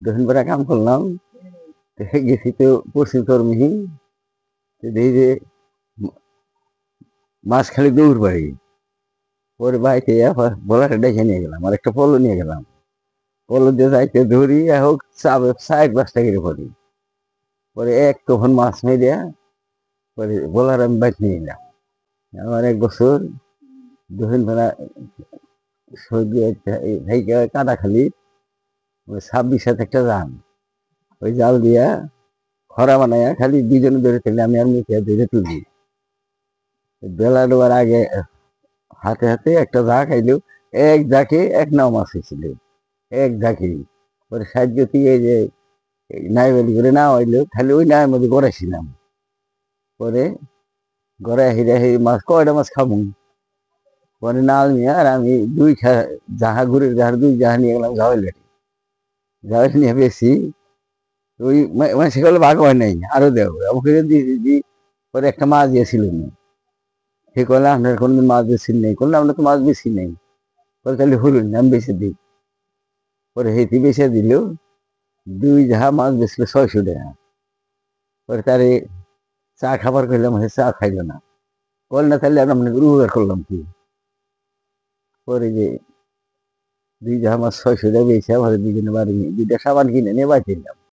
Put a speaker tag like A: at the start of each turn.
A: দক্ষিণ পাড়া কাম করলাম। গেছি তো পশ্চিম কর্মী, দেখি যে মাছ খালি দৌড় বাড়ি। পরে বাড়িতে বলাটা ডেকে নিয়ে গেলাম, আর একটা পলো নিয়ে গেলাম। পলো দিয়ে যাইতে ধরি হোক চাবে 4-5টা করে পড়ি। পরে এক তখন মাছ মেরে পরে বলার আমি বাইক নিয়ে নিলাম। আমার 1 বছর দক্ষিণ পাড়া কাদাখালি 26 হাতে একটা জাল, ওই জাল দিয়া খরা বানাইয়া খালি 2জনে ধরে ফেলে আমি আর মুখে ধরে তুলি। বেলা ডোবার আগে হাতে হাতে একটা ঝাঁক আইলো, এক ঝাঁকে 1 নাও মাছ হয়েছিল, এক ঝাঁকে। পরে সাহায্য দিয়ে যে নাইবালি করে নাও আইলো, খালি ওই নায়ের মধ্যে গড়াইছিলাম। পরে গড়াই হিরে মাছ কয়টা মাছ খাবো। পরে নাল নিয়ে আর আমি জাহা ঘুরে জাহার 2 জাহা নিয়ে গেলাম গাওয়াল ঘাটে। গাওয়াল নিয়ে বেশি ওই মাসে গেলে ভাগ হয় নাই, আরো দেও আমাকে দিয়েছি। পরে একটা মাছ দিয়েছিল না, সে করলে আপনার কোনদিন মাছ বেশি নেই, করলে আমরা তো মাছ বেশি নেই। পরে তাহলে হলুন আমি বেশি দিই। পরে হেঁটে বেছে দিল, 2 জাহা মাছ বেচলো 600 টাকা। পরে তারে চা খাবার করলাম, সে চা খাইলো না। বল না তাহলে আর আপনাকে উপকার করলাম কি। পরে যে 2 জাহা মাছ 600 টাকা বেছে, আমার 2জনে বাড়ি 2টা সাবান কিনে নিয়ে বাঁচিলাম।